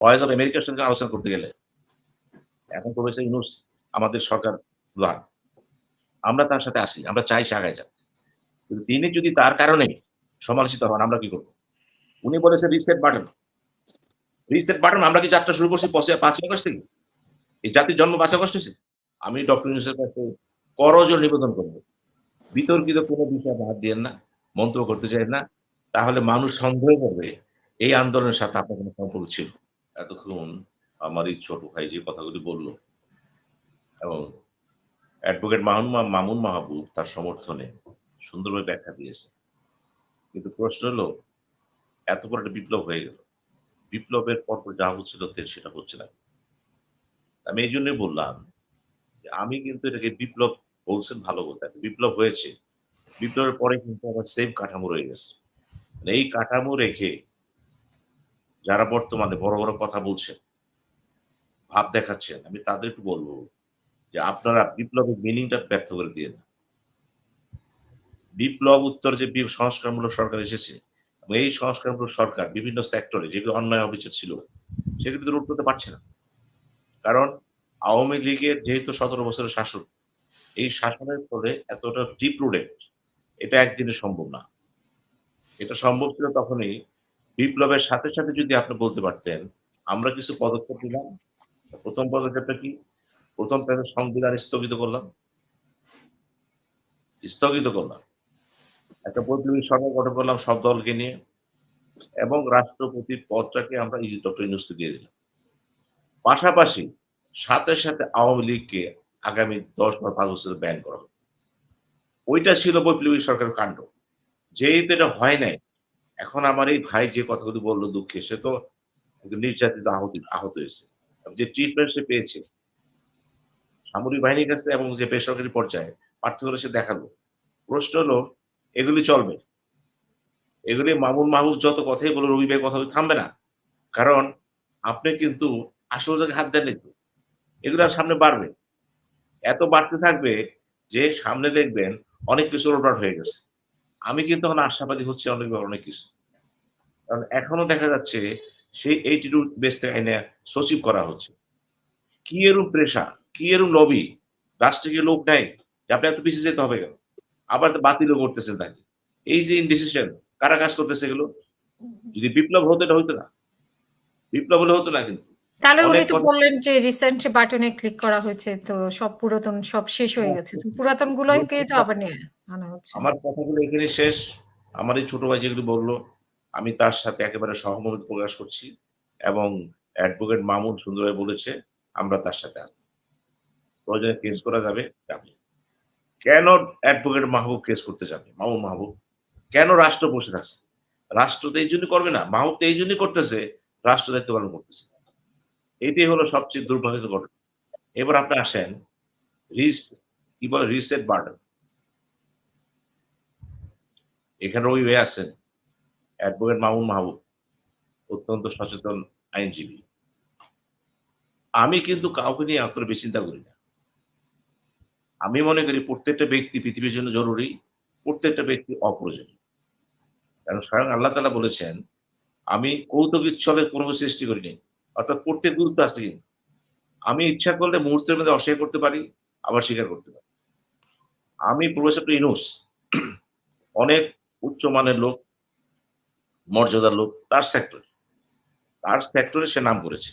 Voice of আমেরিকার সঙ্গে আলোচনা করতে গেলে এখন তো হয়েছে ইউনূস আমাদের সরকার প্রধান। আমরা তার সাথে আছি। আমরা চাই সে আগায় যাক। কিন্তু তিনি যদি তার কারণে সমালোচিত হন, আমরা কি করব? উনি বলেছেন রিসেট বাটন। রিসেট বাটন আমরা কি যাত্রা শুরু করছি ৫ই আগস্ট থেকে? এই জাতির জন্ম ৫ই আগস্ট হইছে? আমি ডক্টর ইউনূসের কাছে করজোড় নিবেদন করব। বিতর্কিত কোনো বিষয়ে আপনি হাত দিয়েন না, মন্তব্য করতে চাইেন না। তাহলে মানুষ সন্দেহ করবে এই আন্দোলনের সাথে আপনার কোনো সম্পর্ক ছিল। এতক্ষণ আমার এই ছোট ভাই যে কথাগুলি বলল এবং অ্যাডভোকেট মামুন মাহবুব তার সমর্থনে সুন্দরভাবে ব্যাখ্যা দিয়েছে। কিন্তু প্রশ্ন হলো এত বড় একটা বিপ্লব হয়ে গেল। বিপ্লবের পরপর যা হচ্ছিল সেটা হচ্ছে না। আমি এইজন্যই বললাম যে আমি কিন্তু এটাকে বিপ্লব বলছেন ভালো কথা। বিপ্লব হয়েছে। বিপ্লবের পরে কিন্তু আবার সেম কাঠামো রয়ে গেছে। মানে এই কাঠামো রেখে যারা বর্তমানে বড়, বড় কথা বলছেন, ভাব দেখাচ্ছেন, আমি তাদেরকে বলব যে আপনারা বিপ্লবের মিনিংটা ব্যর্থ করে দিয়েন না। বিপ্লব উত্তর যে সংস্কারমূলক সরকার এসেছে এবং এই সংস্কারমূলক সরকার বিভিন্ন সেক্টরে যেগুলো অন্যায় অবিচার ছিল সেগুলো তো রোধ করতে পারছে না। কারণ আওয়ামী লীগের যেহেতু ১৭ বছরের শাসন, এই শাসনের ফলে এতটা ডিপ রুটেড এটা একদিনে সম্ভব না। এটা সম্ভব ছিল তখনই বিপ্লবের সাথে, সাথে যদি আপনি বলতে পারতেন, আমরা কিছু পদক্ষেপ নিলাম। ১ম পদক্ষেপটা কি? ১ম সংবিধান স্থগিত করলাম। স্থগিত করলাম। একটা বৈপ্লবিক সরকার গঠন করলাম সব দলকে নিয়ে এবং রাষ্ট্রপতির পদটাকে আমরা ডক্টর ইউনূসকে দিয়ে দিলাম। পাশাপাশি সাথে, সাথে আওয়ামী লীগকে আগামী ১০ বা ৫ বছরে ব্যান করা হবে। ওইটা ছিল বৈপ্লবিক সরকারের কাণ্ড। যেহেতু এটা হয় নাই, এখন আমার এই ভাই যে কথাগুলো বলল দুঃখে সে তো নির্যাতিত আহত হয়েছে। যে ট্রিটমেন্ট সে পেয়েছে সামরিক বাহিনীর কাছে এবং যে বেসরকারি পর্যায়ে পার্থক্য সে দেখালো। প্রশ্ন হলো এগুলি চলবে। এগুলি মামুন মাহবুব যত কথাই বলল, রবি ভাই কথা থামবে না। কারণ আপনি কিন্তু আসল জায়গায় হাত দেননি তো। এগুলো আর সামনে বাড়বে। এত বাড়তে থাকবে যে সামনে দেখবেন অনেক কিছু ওলটপালট হয়ে গেছে। আমি কিন্তু এখন আশাবাদী হচ্ছি অনেক কিছু। কারণ এখনো দেখা যাচ্ছে সেই 82 বেসতে আইনে সচিব করা হচ্ছে। কি এরূপ প্রেশার, কি এরূপ লবি? রাষ্ট্রে কি লোক নাই? যে আপনি এত পিছিয়ে যেতে হবে কেন? আবার তো বাতিলও করতেছেন তাকে। এই যে ইনডিসিশন কারা কাজ করতেছে এগুলো? যদি বিপ্লব হতো এটা হইতো না। বিপ্লব হলে হতো না কিন্তু। তাহলে উনি অনেক তো কথা বললেন যে রিসেন্ট বাটনে ক্লিক করা হয়েছে। তো সব পুরাতন সব শেষ হয়ে গেছে। তো পুরাতন গুলোকেই তো আবার নিয়ে আনা হচ্ছে। আমার কথাগুলো এখানে শেষ। আমার এই ছোট ভাই যেগুলো বলল, আমি তার সাথে একেবারে সহমত প্রকাশ করছি এবং অ্যাডভোকেট মামুন সুন্দরভাবে বলেছে, আমরা তার সাথে আছি। প্রয়োজনে কেস করা যাবে, যাবে। কেন অ্যাডভোকেট মাহবুব কেস করতে যাবে? মামুন মাহবুব। কেন রাষ্ট্র বসে থাকছে? রাষ্ট্র তো এইজন্যই করবে না। মাহবুব তো এইজন্যই করতেছে, রাষ্ট্র দায়িত্ব পালন করতেছে। এটাই হলো সবচেয়ে দুর্ভাগ্যের ঘটনা। এবার আপনি আসেন, রিস কি বলে রিসেট বাটন। এখানে রবি ভাই আছেন, অ্যাডভোকেট মামুন মাহবুব, অত্যন্ত সচেতন আইনজীবী। আমি কিন্তু কাউকে নিয়ে অতটা বেশি চিন্তা করি না। আমি মনে করি প্রত্যেকটা ব্যক্তি পৃথিবীর জন্য জরুরি, প্রত্যেকটা ব্যক্তি অপ্রয়োজনীয়। কারণ স্বয়ং আল্লাহ তাআলা বলেছেন, আমি কৌতুকের ছলে কোন কিছু সৃষ্টি করিনি। অর্থাৎ প্রত্যেক গুরুত্ব আছে কিন্তু। আমি ইচ্ছা করলে মুহূর্তের মধ্যে অস্বীকার করতে পারি, আবার স্বীকার করতে পারি। আমি প্রফেসর ইউনূস অনেক উচ্চমানের লোক, মর্যাদার লোক তার সেক্টরে সে নাম করেছে।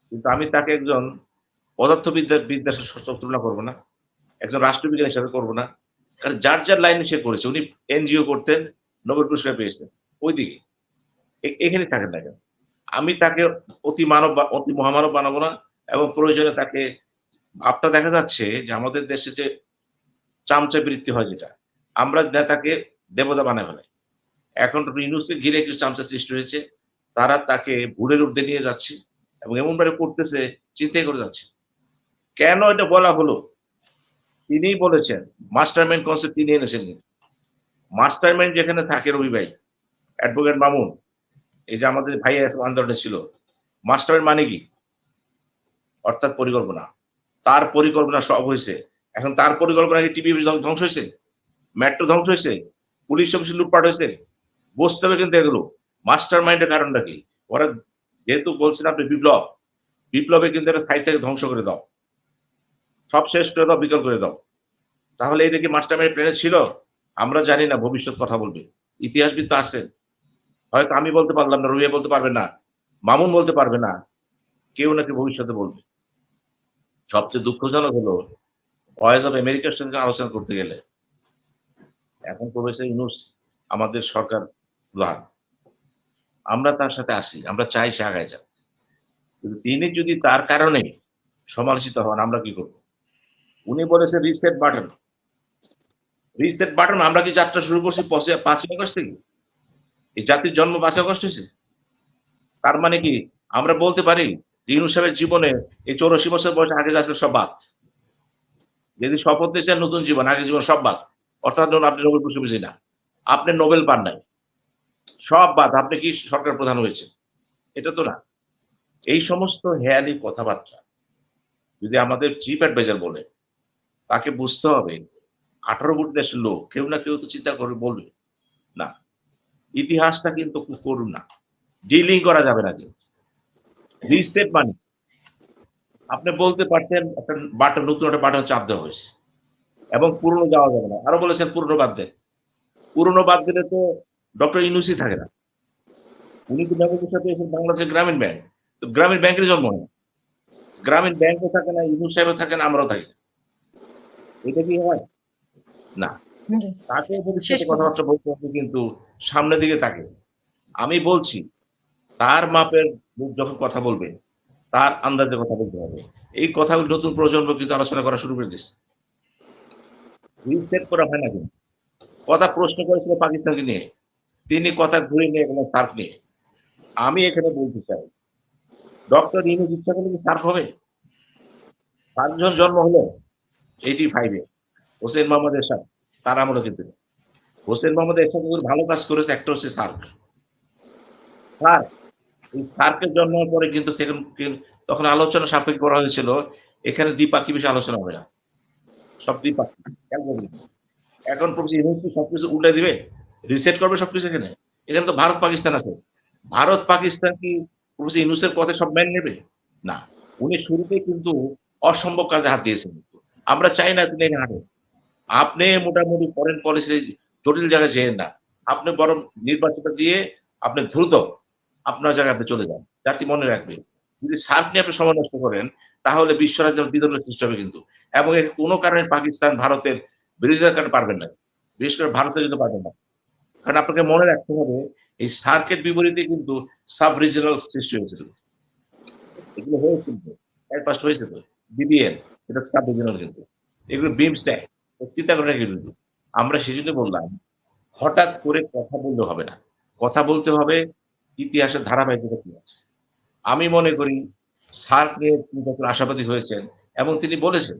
কিন্তু আমি তাকে একজন বিদ্যার সাথে তুলনা করব না। একজন রাষ্ট্রবিজ্ঞানীর সাথে করব না। কারণ যার লাইনে সে করেছে। উনি এনজিও করতেন, নোবেল পুরস্কার পেয়েছেন। ওইদিকে। এখানে থাকেন না কেন? আমি তাকে অতি মহামানব বানাবো না এবং প্রয়োজনে তাকে ভাবটা দেখা যাচ্ছে যে আমাদের দেশে যে চামচাবৃত্তি হয় যেটা, আমরা নেতাকে দেবতা বানায় ফেলাই। এখন ডক্টর ইউনূসকে ঘিরে কিছু চামচা সৃষ্টি হয়েছে। তারা তাকে ভুলের ঊর্ধ্বে নিয়ে যাচ্ছে এবং এমনভাবে করতেছে চিন্তাই করে যাচ্ছে। কেন এটা বলা হলো? তিনিই বলেছেন। মাস্টারমাইন্ড কনসেপ্ট তিনি এনেছেন কিন্তু। মাস্টারমাইন্ড যেখানে থাকে রবি ভাই, অ্যাডভোকেট মামুন, এই যে আমাদের ভাই আন্দোলনে ছিল। মাস্টারমাইন্ড মানে কি? অর্থাৎ পরিকল্পনা। তার পরিকল্পনা সব হইছে। এখন তার পরিকল্পনা কি টিভি ধ্বংস হইছে? মেট্রো ধ্বংস হইছে? পুলিশ অফিসে লুটপাট হইছে? বুঝতে হবে কিন্তু এগুলো। মাস্টারমাইন্ড এর কারণটা কি? ওরা যেহেতু বলছেন আপনি বিপ্লবে কিন্তু একটা সাইড থেকে ধ্বংস করে দাও। সব শেষ করে দাও, বিকল করে দাও। তাহলে এটা কি মাস্টারমাইন্ড প্ল্যানে ছিল? আমরা জানি না, ভবিষ্যৎ কথা বলবে। ইতিহাসবিদ তো আছেন। হয়তো আমি বলতে পারলাম না, রুইয়া বলতে পারবে না, মামুন বলতে পারবে না। কেউ নাকি ভবিষ্যতে বলবে। সবচেয়ে দুঃখজনক হলো ভয়েস অফ আমেরিকার সঙ্গে আলোচনা করতে গেলে এখন প্রফেসর ইউনূস আমাদের সরকার প্রধান। আমরা তার সাথে আছি। আমরা চাই সে আগায় যাক। কিন্তু তিনি যদি তার কারণে সমালোচিত হন, আমরা কি করব? উনি বলেছেন রিসেট বাটন। রিসেট বাটন, আমরা কি যাত্রা শুরু করছি ৫ই আগস্ট থেকে? এই জাতির জন্ম ৫ই আগস্ট হইছে? তার মানে কি আমরা বলতে পারি যে ইউনূস সাহেবের জীবনে এই ৮৪ বছর বয়সে আগে যা ছিল সব বাদ। যদি শপথ নিয়েছেন নতুন জীবন, আগের জীবন সব বাদ। অর্থাৎ ধরুন আপনি নোবেল পুরস্কার বিজয়ী না। আপনি নোবেল পান নাই। সব বাদ। আপনি কি সরকার প্রধান হয়েছেন? এটা তো না। এই সমস্ত হেঁয়ালি কথাবার্তা যদি আমাদের চিফ অ্যাডভাইজার বলে, তাকে বুঝতে হবে ১৮ কোটি দেশের লোক কেউ না কেউ তো চিন্তা করে বলবে। না, ইতিহাসটা কিন্তু খুব করুণ না। ডিলিং করা যাবে না কিন্তু। রিসেট মানে আপনি বলতে পারতেন একটা বাটন, নতুন একটা বাটন চাপ দেওয়া হয়েছে এবং পুরনো যাওয়া যাবে না। আরো বলেছেন পুরনো বাদ দেন। পুরনো বাদ দিলে তো ডক্টর ইউনূসই থাকে না। উনি তো নোবেল পুরস্কার পেয়েছেন বাংলাদেশের গ্রামীণ ব্যাংক। তো গ্রামীণ ব্যাংকের জন্ম হয় না। গ্রামীণ ব্যাংকও থাকে না, ইউনূস সাহেবও থাকে না, আমরাও থাকি না। এটা কি হয়? না। জি। তাকে শেষ ভবিষ্যতে পর্যন্ত। কথাবার্তা বলতে হবে কিন্তু সামনের দিকে তাকে। আমি বলছি তার মাপের লোক যখন কথা বলবে, তার আন্দাজে কথা বলতে হবে। এই কথাগুলো নতুন প্রজন্ম কিন্তু আলোচনা করা শুরু করে দিছে। রিসেট করা হয় না কিন্তু। কথা প্রশ্ন করেছিল পাকিস্তানকে নিয়ে। তিনি কথা ঘুরিয়ে নিয়ে গেলেন সার্ক নিয়ে। আমি এখানে বলতে চাই, ডক্টর ইউনূস ইচ্ছা করলে কি সার্ক হবে? সার্ক যখন জন্ম হলো 85 এ হোসেন মোহাম্মদ এরশাদ, তার আমলে কিন্তু না। হোসেন মোহাম্মদ এরশাদ ভালো কাজ করেছে, একটা হচ্ছে সার্ক। সার্ক, এই সার্কের জন্মের পরে কিন্তু তখন আলোচনা সাপেক্ষে করা হয়েছিল, এখানে দ্বিপাক্ষিক বিষয়ে আলোচনা হবে না। সব দ্বিপাক্ষিক। খেয়াল করবেন। এখন প্রফেসর ইউনূস কি সবকিছু উল্টায় দিবে? রিসেট করবে সবকিছু এখানে? এখানে তো ভারত পাকিস্তান আছে। ভারত পাকিস্তান কি প্রফেসর ইউনূসের কথা সব মেনে নেবে? না। উনি শুরুতেই কিন্তু অসম্ভব কাজে হাত দিয়েছেন কিন্তু। আমরা চাই না তিনি এখানে হাঁটেন। আপনি মোটামুটি ফরেন পলিসি জটিল জায়গায় যেয়েন না। আপনি বরং নির্বাচনটা দিয়ে আপনি দ্রুত আপনার জায়গায় আপনি চলে যান। জাতি মনে রাখবে। যদি সার্ক নিয়ে আপনি সময় নষ্ট করেন, তাহলে বিশ্ব রাজনীতির বিতর্কের সৃষ্টি হবে কিন্তু। এবং এর কোন কারণে পাকিস্তান ভারতের বিরোধিতার কারণে পারবেন না। বিশেষ করে ভারতের জন্য পারবেন না। কারণ আপনাকে মনে রাখতে হবে এই সার্কের বিপরীতে কিন্তু সাব রিজিনাল সৃষ্টি হয়েছিল। এগুলো হয়েছিল তো। ৪-৫ টা হয়েছে তো। বিবিএন এটা সাব রিজিনাল কিন্তু। এগুলো বিমস্টেক। চিন্তা করে না কিন্তু। আমরা সেজন্য বললাম হঠাৎ করে কথা বললে হবে না। কথা বলতে হবে ইতিহাসের ধারাবাহিকতা কি আছে। আমি মনে করি সার্ক নিয়ে তিনি যখন আশাবাদী হয়েছেন এবং তিনি বলেছেন,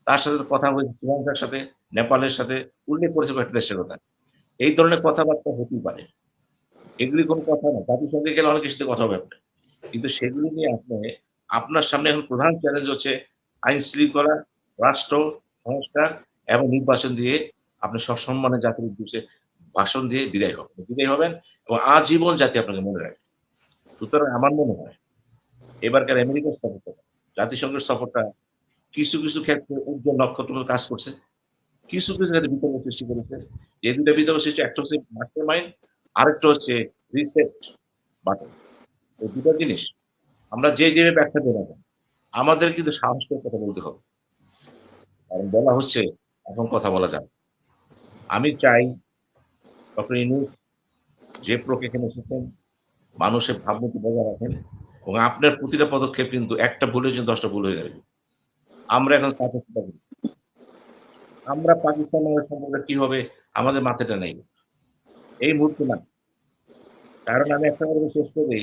তার সাথে তো কথা হয়েছে শ্রীলঙ্কার সাথে, নেপালের সাথে উল্লেখ করেছে কয়েকটা দেশের কথা। এই ধরনের কথাবার্তা হতেই পারে। এগুলি কোন কথা না। জাতিসংঘে গেলে অনেকের সাথে কথা হবে আপনার। কিন্তু সেগুলি নিয়ে আপনার সামনে এখন প্রধান চ্যালেঞ্জ হচ্ছে আইন শৃঙ্খলা, রাষ্ট্র, সংস্কার এবং নির্বাচন দিয়ে আপনি সসম্মানে জাতির উদ্দেশ্যে ভাষণ দিয়ে বিদায় হবেন। বিদায় হবেন এবং আজীবন জাতি আপনাকে মনে রাখবে। সুতরাং আমার মনে হয় এবারকার আমেরিকার সফরটা, জাতিসংঘের সফরটা কিছু ক্ষেত্রে উজ্জ্বল নক্ষত্রের মতো কাজ করছে। কিছু ক্ষেত্রে বিতর্ক সৃষ্টি করেছে। এই ২ টা বিতর্ক সৃষ্টি, একটা হচ্ছে মাস্টার মাইন্ড, আরেকটা হচ্ছে রিসেট বাটন। এই ২ টা জিনিস আমরা যে ব্যাখ্যা দেই না কেন, আমাদের কিন্তু সাহস করে কথা বলতে হবে। কারণ বলা হচ্ছে এখন কথা বলা যাবে। আমি চাই ডক্টর ইউনূস যে প্রক্রিয়া এখানে এসেছেন, মানুষের ভাবমূর্তি বজায় রাখেন এবং আপনার প্রতিটা পদক্ষেপ কিন্তু একটা ভুলের জন্য ১০ টা ভুল হয়ে যাবে। আমরা এখন সাপোর্ট করি। আমরা পাকিস্তানের সম্পর্কে কি হবে আমাদের মাথাটা নেই। এই মুহূর্তে না। কারণ আমি একটা কথা বলে শেষ করি,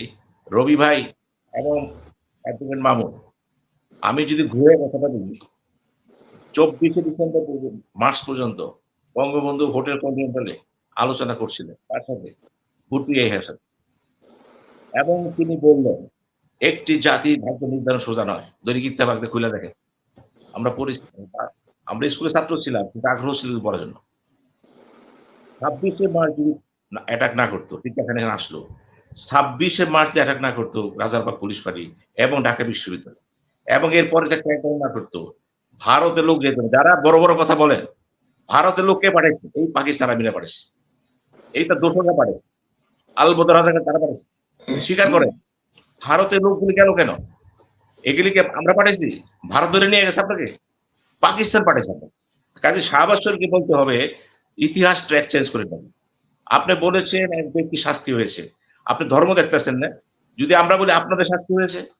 রবি ভাই এবং অ্যাডভোকেট মামুন, আমি যদি ঘুরে কথাটা বলি, ২৪শে ডিসেম্বর মার্চ পর্যন্ত বঙ্গবন্ধু হোটেল কন্টিনেন্টালে আলোচনা করছিলেন। কার সাথে? ভুট্টো ইয়াহিয়ার সাথে। এবং তিনি বললেন, "একটি জাতির ভাগ্য নির্ধারণ সোজা নয়।" দৈনিক ইত্তেফাক দিয়ে খুইলা দেখেন। আমরা পড়েছি। আমরা স্কুলে ছাত্র ছিলাম, কিন্তু আগ্রহ ছিল পড়ার জন্য। ২৬শে মার্চ যদি অ্যাটাক না করত, ঠিক এখানে আসলো। 26শে মার্চ অ্যাটাক না করতো রাজারবাগ পুলিশ ফাঁড়ি এবং ঢাকা বিশ্ববিদ্যালয় এবং এরপরে যে ক্র্যাকডাউন না করতো, ভারতের লোক যেত না। যারা বড়, বড় কথা বলেন, ভারতের লোক কে পাঠাইছে? এই পাকিস্তান আর্মিরা পাঠাইছে। এই তার দোসররা পাঠাইছে। আল-বদর রাজাকার তারা পাঠাইছে। স্বীকার করেন। ভারতের লোকগুলি গেল কেন? এগুলিকে আমরা পাঠাইছি? ভারত ধরে নিয়ে গেছে আপনাকে? পাকিস্তান পাঠাইছে আপনাকে। কাজে শাহবাজ শরীফকে বলতে হবে ইতিহাস ট্র্যাক চেঞ্জ করে দেন। আপনি বলেছেন এক ব্যক্তি শাস্তি হয়েছে। আপনি ধর্ম দেখতেছেন না? যদি আমরা বলি আপনাদের শাস্তি হয়েছে,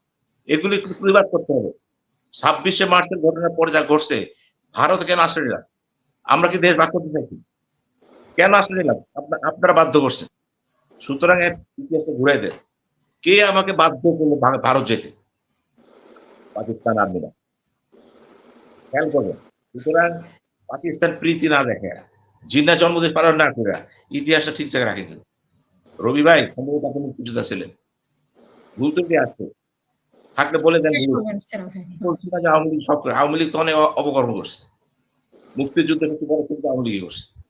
এগুলি একটু প্রতিবাদ করতে হবে। 26শে মার্চের ঘটনার পরে যা ঘটছে, ভারত কেন আশ্রয় নিলাম? আমরা কি দেশ ভাগ করতে চাইছি? কেন আশ্রয় নিলাম? আপনারা বাধ্য করছেন। সুতরাং ইতিহাসটা ঘুরাই দেন। কে আমাকে বাধ্য করলো ভারত যেতে? পাকিস্তান আর্মিরা। খেয়াল করবেন। সুতরাং পাকিস্তান প্রীতি না দেখে, জিন্নাহ জন্মদিন পালন না করে ইতিহাসটা ঠিক জায়গায় রাখেন। রবি ভাই সম্ভবত আপনি মুক্তিযোদ্ধা ছিলেন। ভুল ত্রুটি আছে। থাকলে বলে দেন শেষ ভুল। করবেন ছিলাম, হ্যাঁ। বলছি না যে আওয়ামী লীগ সব করে। আওয়ামী লীগ তো অনেক অপকর্ম করছে। মুক্তিযুদ্ধের একটু বড় কিন্তু আওয়ামী লীগই করছে।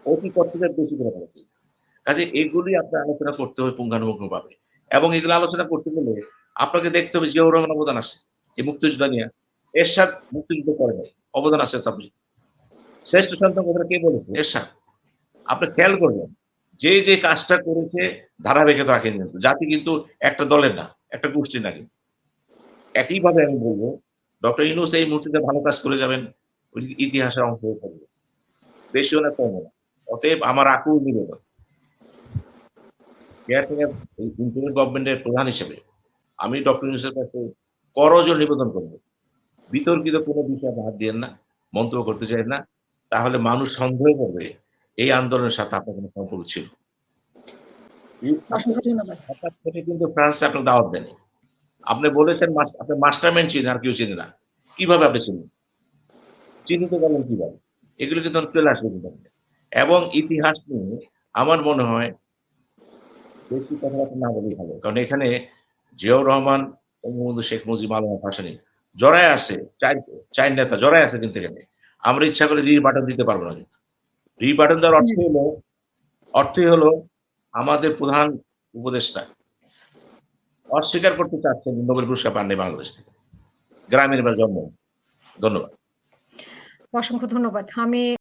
অতি কর্তৃত্বের বেশি করে ফেলেছে। কাজে এগুলি আপনার আলোচনা করতে হবে পুঙ্খানুপুঙ্খভাবে। এবং এগুলো আলোচনা করতে গেলে আপনাকে দেখতে হবে জিয়াউর রহমান অবদান আছে এই মুক্তিযুদ্ধ নিয়ে। এরশাদ মুক্তিযুদ্ধ করে নাই। অবদান আছে তার। শ্রেষ্ঠ সন্তান কথাটা কে বলেছে? এরশাদ। আপনি খেয়াল করবেন যে, যে কাজটা করেছে ধারাবাহিকতা রাখেন কিন্তু। জাতি কিন্তু একটা দলের না, একটা গোষ্ঠীর না কিন্তু। একইভাবে আমি বলব, ডক্টর ইউনূস এই মুহূর্তে ভালো কাজ করে যাবেন, ওই ইতিহাসের অংশ হয়ে থাকবে। বেশিও না কমও না। অতএব আমার আকুল নিবেদন কেয়ারটেকার এই ইন্টারিম গভর্নমেন্টের প্রধান হিসেবে আমি ডক্টর ইউনূসের কাছে করজোড়ে নিবেদন করব। বিতর্কিত কোনো বিষয়ে হাত দিয়েন না, মন্তব্য করতে চাইেন না। তাহলে মানুষ সন্দেহ করবে এই আন্দোলনের সাথে আপনার কোনো সম্পর্ক ছিল। অসংখ্য ধন্যবাদ। হঠাৎ করে কিন্তু ফ্রান্সে আপনার দাওয়াত দেয়নি। আপনি বলেছেন আপনি মাস্টারমাইন্ড চিনেন আর কেউ চিনে না। কিভাবে আপনি চিনেন? চিহ্নিত করলেন কিভাবে? এগুলো কিন্তু চলে আসবে কিন্তু আপনার। এবং ইতিহাস নিয়ে আমার মনে হয় বেশি কথাবার্তা না বলেই ভালো। কারণ এখানে জিয়াউর রহমান, বঙ্গবন্ধু শেখ মুজিব, আলম ভাসানী জড়ায় আছে, ৪ নেতা জড়ায় আছে কিন্তু এখানে। আমরা ইচ্ছা করে রি-বাটন দিতে পারব না কিন্তু। রি-বাটন দেওয়ার অর্থই হলো আমাদের প্রধান উপদেষ্টা অস্বীকার করতে চাচ্ছেন নোবেল পুরস্কার পান নাই বাংলাদেশ থেকে। গ্রামের জন্ম। ধন্যবাদ। অসংখ্য ধন্যবাদ। আমি